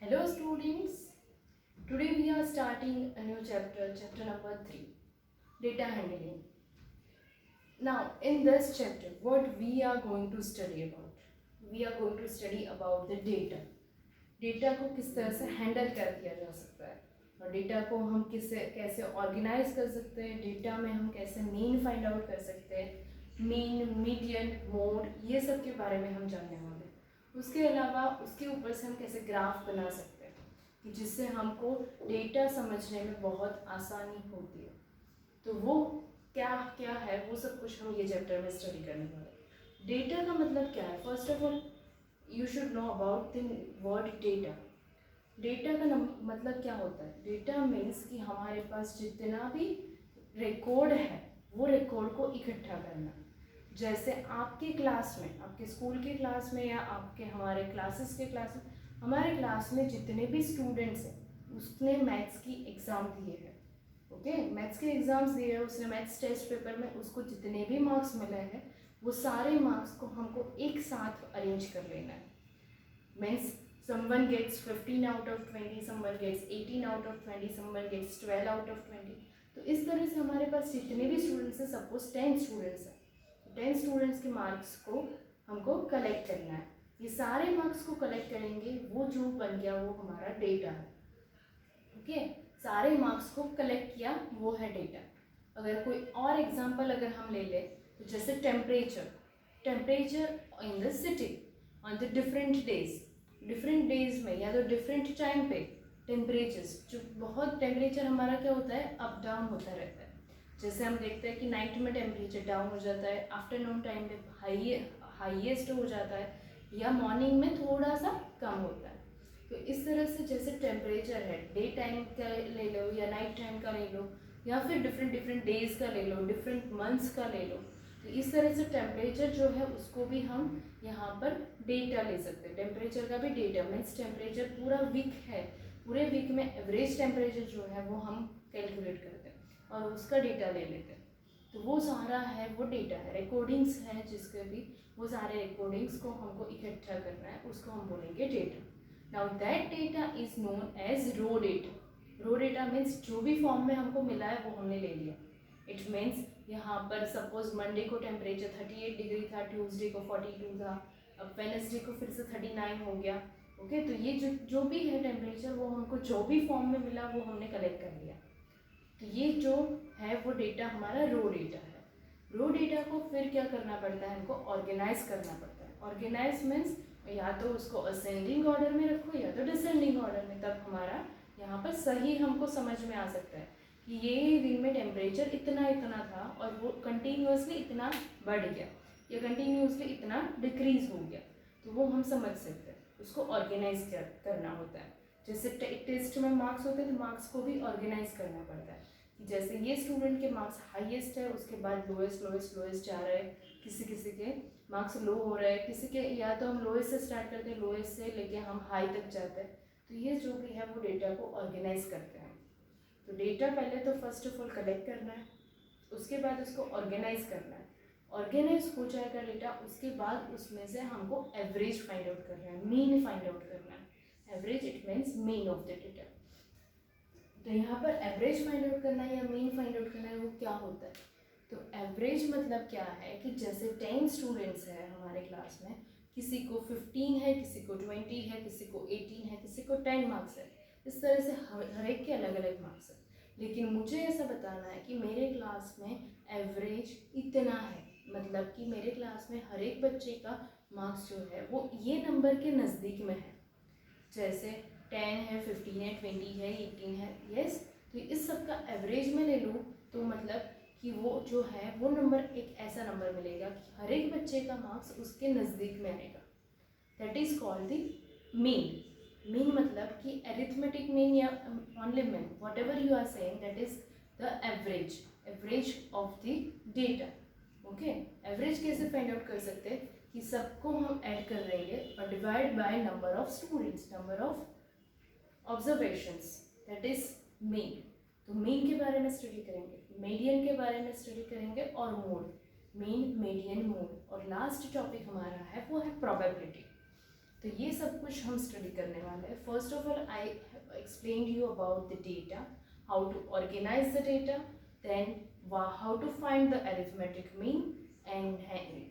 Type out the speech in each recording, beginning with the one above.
Hello students, today we are starting a new chapter, chapter number 3, data handling. Now in this chapter, what we are going to study about? We are going to study about the data. Data को किस तरह से handle कर किया जा सकता है और डेटा को हम कैसे ऑर्गेनाइज कर सकते हैं, डेटा में हम कैसे मीन फाइंड आउट कर सकते हैं, मीन, मीडियन, मोड, ये सब के बारे में हम जानने वाले हैं। उसके अलावा उसके ऊपर से हम कैसे ग्राफ बना सकते हैं कि जिससे हमको डेटा समझने में बहुत आसानी होती है। तो वो क्या क्या है वो सब कुछ हम ये चैप्टर में स्टडी करने वाले हैं। डेटा का मतलब क्या है? First of all you should know about the word data. Data का मतलब क्या होता है? डेटा मीन्स कि हमारे पास जितना भी रिकॉर्ड है वो रिकॉर्ड को इकट्ठा करना। जैसे आपके क्लास में, आपके स्कूल के क्लास में या आपके हमारे क्लासेस के क्लास में, हमारे क्लास में जितने भी स्टूडेंट्स हैं उसने मैथ्स की एग्ज़ाम दिए हैं, ओके, मैथ्स के एग्ज़ाम्स दिए हैं, उसने मैथ्स टेस्ट पेपर में उसको जितने भी मार्क्स मिले हैं वो सारे मार्क्स को हमको एक साथ अरेंज कर लेना है। Means someone gets 15 out of 20, someone gets 18 out of 20, someone gets 12 out of 20। तो इस तरह से हमारे पास जितने भी स्टूडेंट्स हैं, सपोज 10 स्टूडेंट्स हैं, 10 स्टूडेंट्स के मार्क्स को हमको कलेक्ट करना है। ये सारे मार्क्स को कलेक्ट करेंगे, वो जो बन गया वो हमारा डेटा है, ओके। सारे मार्क्स को कलेक्ट किया वो है डेटा। अगर कोई और एग्जांपल अगर हम ले ले तो जैसे temperature, temperature in the city on the different days में या तो डिफरेंट टाइम पे टेम्परेचर्स, जो बहुत टेम्परेचर हमारा क्या होता है, अप डाउन होता रहता है। जैसे हम देखते हैं कि नाइट में टेम्परेचर डाउन हो जाता है, आफ्टरनून टाइम पे हाईएस्ट हो जाता है या मॉर्निंग में थोड़ा सा कम होता है। तो इस तरह से जैसे टेम्परेचर है, डे टाइम का ले लो या नाइट टाइम का ले लो या फिर डिफरेंट डेज का ले लो, डिफरेंट मंथ्स का ले लो। तो इस तरह से टेम्परेचर जो है उसको भी हम यहाँ पर डेटा ले सकते हैं। टेम्परेचर का भी डेटा मीन्स टेम्परेचर पूरा वीक है, पूरे वीक में एवरेज टेम्परेचर जो है वो हम कैलकुलेट करते हैं और उसका डेटा ले लेते हैं। तो वो सारा है वो डेटा है, रिकॉर्डिंग्स हैं जिसके भी, वो सारे रिकॉर्डिंग्स को हमको इकट्ठा करना है, उसको हम बोलेंगे data. Now that data is known as raw data. Raw data means जो भी फॉर्म में हमको मिला है वो हमने ले लिया। इट मीन्स यहाँ पर सपोज मंडे को टेम्परेचर 38 डिग्री था, ट्यूसडे को 42 था, अब वेडनेसडे को फिर से 39 हो गया, ओके। तो ये जो भी है टेम्परेचर वो हमको जो भी फॉर्म में मिला वो हमने कलेक्ट कर लिया। तो ये जो है वो डेटा हमारा रो डेटा है। रो डेटा को फिर क्या करना पड़ता है, हमको ऑर्गेनाइज करना पड़ता है। ऑर्गेनाइज मीन्स या तो उसको असेंडिंग ऑर्डर में रखो या तो डिसेंडिंग ऑर्डर में, तब हमारा यहाँ पर सही हमको समझ में आ सकता है कि ये दिन में टेम्परेचर इतना इतना था और वो कंटिन्यूसली इतना बढ़ गया या कंटिन्यूसली इतना डिक्रीज हो गया। तो वो हम समझ सकते हैं, उसको ऑर्गेनाइज करना होता है। जैसे टेस्ट में मार्क्स होते हैं तो मार्क्स को भी ऑर्गेनाइज करना पड़ता है कि जैसे ये स्टूडेंट के मार्क्स हाईएस्ट है, उसके बाद लोएस्ट जा रहे हैं, किसी के मार्क्स लो हो रहे हैं, किसी के या तो हम लोएस्ट से स्टार्ट करते हैं, लोएस्ट से लेके हम हाई तक जाते हैं। तो ये जो भी है वो डेटा को ऑर्गेनाइज करते हैं। तो डेटा पहले तो फर्स्ट ऑफ ऑल कलेक्ट करना है, उसके बाद उसको ऑर्गेनाइज करना है। ऑर्गेनाइज हो जाएगा डेटा, उसके बाद उसमें से हमको एवरेज फाइंड आउट करना है, मीन फाइंड आउट करना है। Average it means mean of the data. तो यहाँ पर एवरेज फाइंड आउट करना है या मीन फाइंड आउट करना है, वो क्या होता है? तो एवरेज मतलब क्या है कि जैसे 10 स्टूडेंट्स हैं हमारे क्लास में, किसी को 15 है, किसी को 20 है, किसी को 18 है, किसी को 10 मार्क्स है। इस तरह से हर एक के अलग अलग मार्क्स है। लेकिन मुझे ऐसा बताना है कि मेरे क्लास में एवरेज इतना है, मतलब कि मेरे क्लास में हर एक बच्चे का मार्क्स जो है वो ये नंबर के नज़दीक में है। जैसे 10 है, 15 है, 20 है, 18 है, यस। तो इस सब का एवरेज में ले लूँ तो मतलब कि वो जो है वो नंबर एक ऐसा नंबर मिलेगा कि हर एक बच्चे का मार्क्स उसके नज़दीक में आएगा। That is called the mean. Mean मतलब कि अरिथमेटिक मीन या only mean, whatever you are saying, that is the average of the data, okay. Average कैसे फाइंड आउट कर सकते हैं कि सबको हम ऐड कर देंगे और divide by number of students, number of observations, that is mean. तो मीन के बारे में स्टडी करेंगे, मीडियन के बारे में स्टडी करेंगे और मोड। Mean, median, mode. और लास्ट टॉपिक हमारा है वो है प्रोबेबिलिटी। तो ये सब कुछ हम स्टडी करने वाले हैं. First of all I explained you about the data, how to organize the data, then how to find the arithmetic mean, and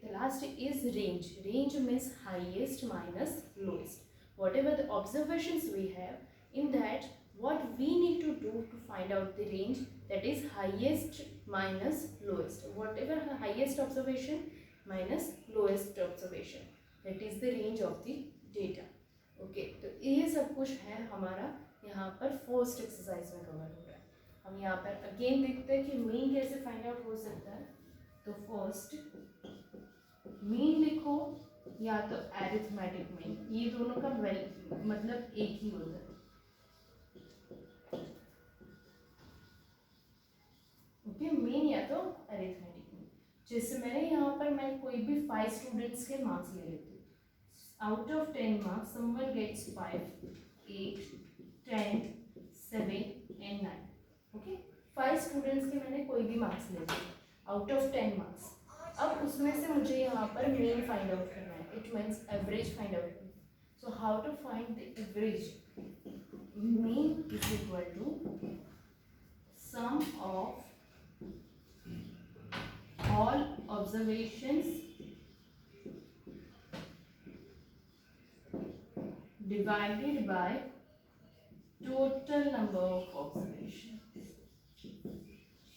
the last is range. Range means highest minus lowest. Whatever the observations we have, in that what we need to do to find out the range, that is highest minus lowest. Whatever highest observation minus lowest observation, that is the range of the data. Okay तो ये सब कुछ है हमारा यहाँ पर first exercise में cover हो रहा है. हम यहाँ पर अगेन देखते हैं कि मीन कैसे फाइंड आउट हो सकता है. तो फर्स्ट मीन लिखो या तो एरिथमेटिक मीन, ये दोनों का मतलब एक ही होता है. ओके मीन या तो एरिथमेटिक मीन. जैसे मैं कोई भी 5 स्टूडेंट्स के मार्क्स ले लेती हूँ. Out of 10 marks, someone gets 5, 8, 10, 7 and 9. Okay? 5 students के मैंने कोई भी मार्क्स ले लिए आउट ऑफ 10 मार्क्स. अब उसमें से मुझे यहाँ पर मीन फाइंड आउट करना है. It means average find out करना. So how to find the average? Mean is equal to sum of all observations divided by total number of observations.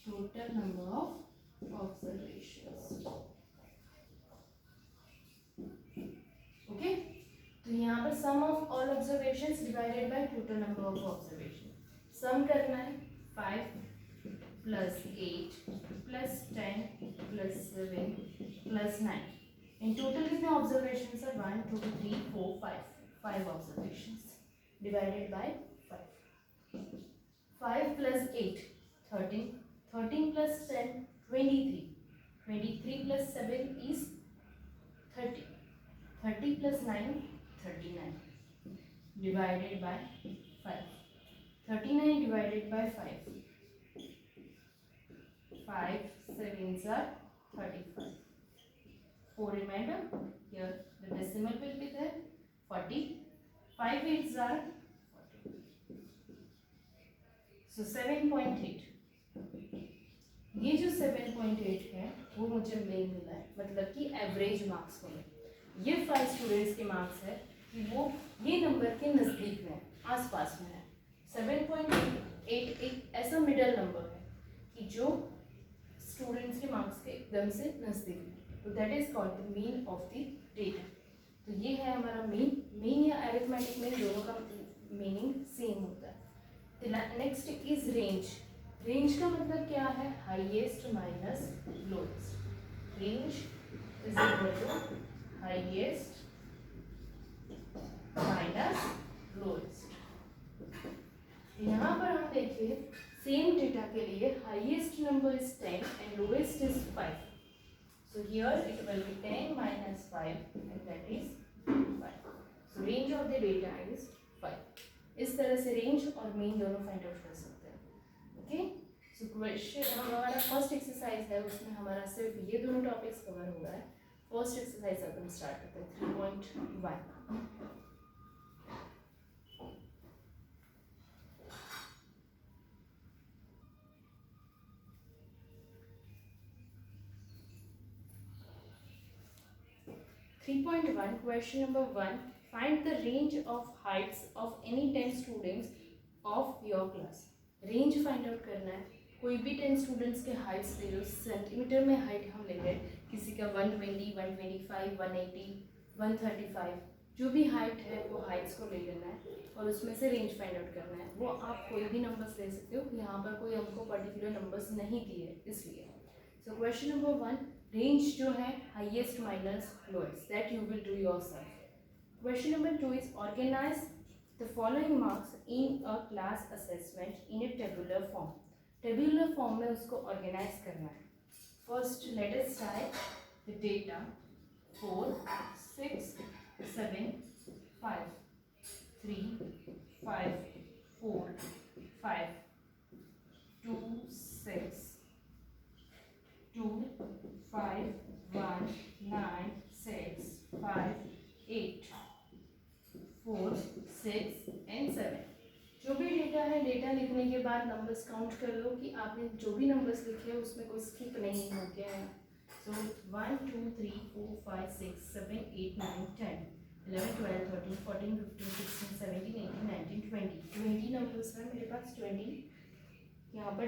Total number of observations. Okay? तो यहाँ पर sum of all observations divided by total number of observations. Sum करना है 5 plus 8 plus 10 plus 7 plus 9. In total कितने observations है? 1, 2, 3, 4, 5. 5 observations divided by 5. 5 plus 8, 13. 13 plus 10, 23. 23 plus 7 is 30. 30 plus 9, 39. Divided by 5. 39 divided by 5. 5 sevens are 35. 4 remainder. Here the decimal will be there. 40. 5 eights are 40. So 7.8. ये जो 7.8 है वो मुझे main मिला है, मतलब कि एवरेज मार्क्स मिले. ये 5 स्टूडेंट्स के मार्क्स है कि वो ये नंबर के नज़दीक में, आसपास में है. 7.8 एक ऐसा मिडल नंबर है कि जो स्टूडेंट्स के मार्क्स के एकदम से नज़दीक है. तो that is called the mean of the data. तो ये है हमारा मीन या अरिथमेटिक मीन, दोनों का मीनिंग सेम होता है. Next is range. रेंज का मतलब क्या है? Highest minus lowest. Range is equal to highest minus lowest. यहाँ पर हम देखिए सेम डेटा के लिए highest number is 10 and lowest is 5. So here it will be 10 minus 5 and that is 5. So range of the data is 5. इस तरह से range और मीन दोनों फाइंड आउट कर सकते हैं. ओके, सो क्वेश्चन हमारा फर्स्ट एक्सरसाइज है, उसमें हमारा सिर्फ ये दोनों टॉपिक्स कवर हो रहा है. फर्स्ट एक्सरसाइज अब हम स्टार्ट करते हैं 3.1. 3.1 question number 1. Find the range of heights of any 10 students of your class. Range find out करना है. कोई भी 10 स्टूडेंट्स के हाइट्स ले लो. सेंटीमीटर में हाइट हम ले गए, किसी का 120, 125, 180, 135, जो भी हाइट है वो हाइट्स को ले लेना है और उसमें से रेंज फाइंड आउट करना है. वो आप कोई भी नंबर्स ले सकते हो, यहाँ पर कोई हमको पर्टिकुलर नंबर्स नहीं दिए इसलिए. सो क्वेश्चन नंबर 1, रेंज जो है highest minus lowest, that you will do yourself. Question number 2 is organise the following marks in a class assessment in a tabular form. Tabular form में उसको organise करना है. First let us type the data 4, 6, 7, 5, 3, 5, 4, 5, 2, 6, 2, 5, 1, 9, 6, 5, 8, data लिखने के बाद numbers count कर लो कि आपने जो भी नंबर्स लिखे हैं उसमें कोई स्किप नहीं हो गया है। सो 1 2 3 4 5 6 7 8 9 10 11 12 13 14 15 16 17 18 19 20 नंबर्स हैं मेरे पास। 20 यहाँ पर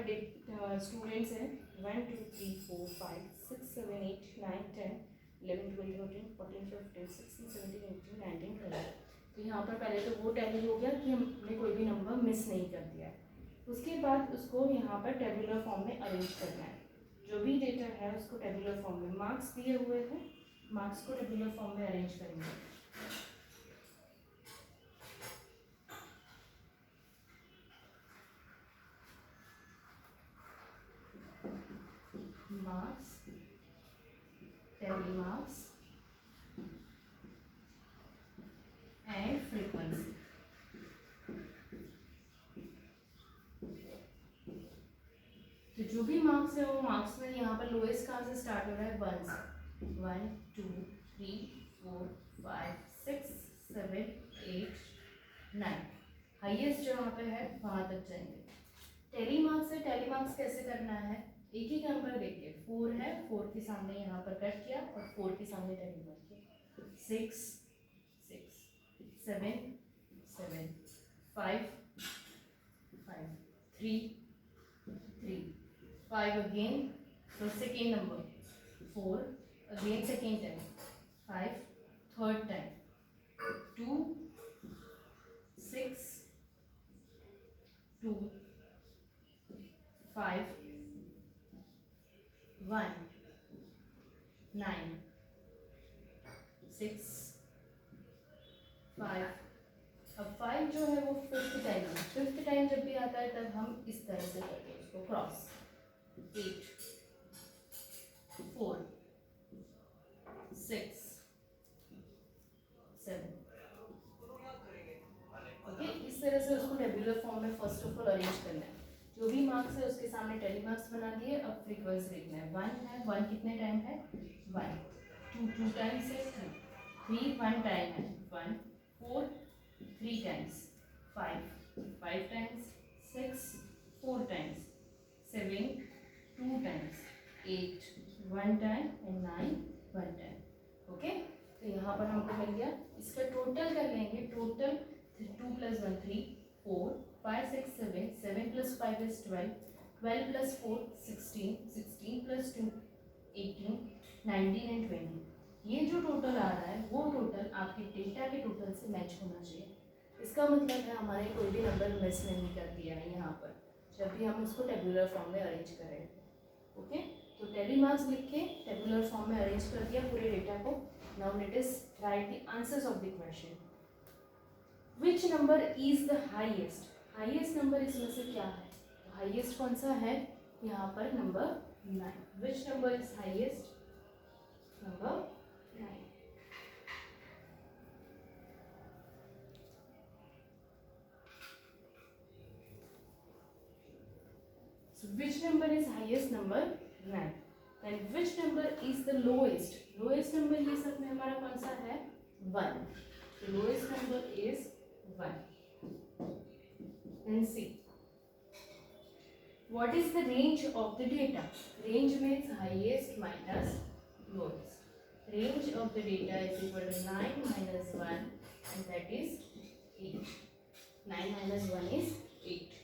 स्टूडेंट्स हैं 1 2 3 4 5 6 7 8 9 10 11 12 13 14 15 16 17 18 19 20। तो यहाँ पर पहले तो वो टैली हो गया कि हमने कोई भी नंबर मिस नहीं कर दिया है। उसके बाद उसको यहाँ पर टेबुलर फॉर्म में अरेंज करना है। जो भी डेटा है उसको टेबुलर फॉर्म में, मार्क्स दिए हुए हैं, मार्क्स को टेबुलर फॉर्म में अरेंज करेंगे। Marks, table marks and frequency. तो जो भी मार्क्स है वो मार्क्स में यहाँ पर लोएस्ट कहाँ से स्टार्ट हो रहा है, 1 से। 1 2 3 4 5 6 7 8 9, हाईएस्ट जो वहाँ पे है वहाँ तक जाएंगे। टेली मार्क्स है, टेली मार्क्स कैसे करना है, एक ही नंबर देखिए, 4 है, 4 के सामने यहाँ पर कट किया और 4 के सामने टेली मार्क किया। 6 6 7 7 5 5 3 3 5 again, so second number 4 again, second time 5, third time 2 6 2 5 1 9 6 5। अब 5 जो है वो फिफ्थ टाइम है। फिफ्थ टाइम जब भी आता है तब हम इस तरह से करते हैं उसको क्रॉस। 8 4 6 7। ओके, इस तरह से उसको टेबुलर फॉर्म में फर्स्ट ऑफ ऑल अरेंज करना है। जो भी मार्क्स है उसके सामने टेली मार्क्स बना दिए। अब फ्रीक्वेंसी लिखना है। 1 है, 1 कितने टाइम है, 1 2 2 टाइम्स है, 3 1 टाइम है, 1 4 3 times, 5 5 times, 6 4 times, 7 2 times, 8 1 time and 9 1 time. Okay, तो यहाँ पर हमको मिल गया। इसका टोटल कर लेंगे। Total 2 + 1 3 4 5 6 7 7 + 5 is 12 12 + 4 16 16 + 2 18 19 and 20। ये जो टोटल आ रहा है वो टोटल आपके डेटा के टोटल से मैच होना चाहिए। इसका मतलब है हमारे कोई भी नंबर मिस नहीं कर दिया है यहाँ पर जब भी हम उसको टेबुलर फॉर्म में अरेंज करें। ओके, तो टेली मार्क्स लिख के टेबुलर फॉर्म में अरेंज कर दिया पूरे डेटा को। Now let us right the answers of the question. Which number is the highest, highest number इसमें से क्या है, हाईएस्ट कौन सा है यहाँ पर, number 9। Which number is highest, number 9। So which number is highest, number 9. Then which number is the lowest, lowest number ये सब में हमारा कौन सा है, 1। The lowest number is 1. Then C. What is the range of the data? Range means highest minus lowest. Range of the data is equal to 9 minus 1 and that is 8. 9 minus 1 is 8.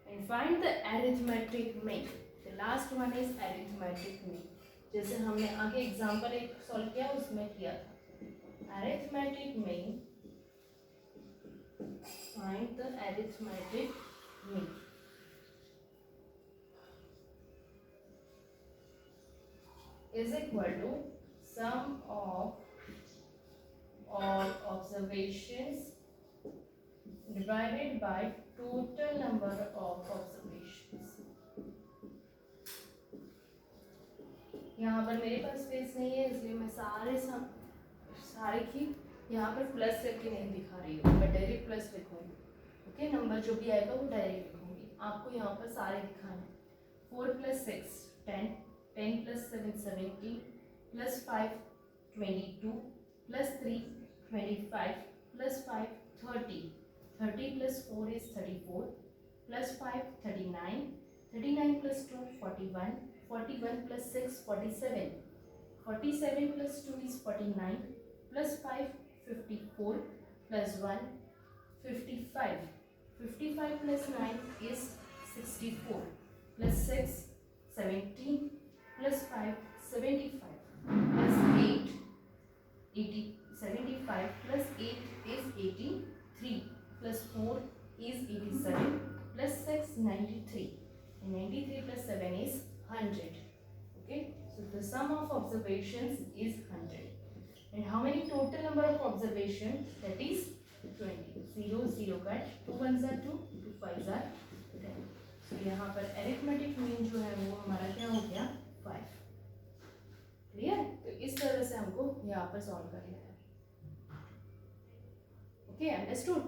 And find the arithmetic mean. The last one is arithmetic mean. जैसे हमने आगे example एक solve किया उसमें किया था। Arithmetic mean. Find the arithmetic mean. Is equal to sum of all observations divided by total number of observations. यहाँ पर मेरे पास स्पेस नहीं है इसलिए मैं सारे की यहाँ पर प्लस करके नहीं दिखा रही हूँ, मैं डायरेक्ट प्लस लिखूँगी। ओके, नंबर जो भी आएगा वो डायरेक्ट लिखूँगी। आपको यहाँ पर सारे दिखाने। 4 + 6 10 10 + 7 17 + 5 22 + 3 25 + 5 30 30 + 4 is 34 plus 5 39, 39 plus 2 41, 41 plus 6 47, 47 plus 2 is 49, plus 5 54, plus 1 55, 55 plus 9 is 64, plus 6 17, plus 5 75, plus 8 80, 75 plus 8 is 83, plus 4 is 87, plus 6 93, and 93 plus 7 is 100. Okay, so the sum of observations is 100. And how many total number of observations? That is 20. 0 0 cut, 2 1s are 2, 2 5s are 10. So यहाँ पर arithmetic mean जो है वो हमारा क्या हो गया 5. Clear? तो इस तरह से हमको यहाँ पर सॉल्व करना है. Okay, understood?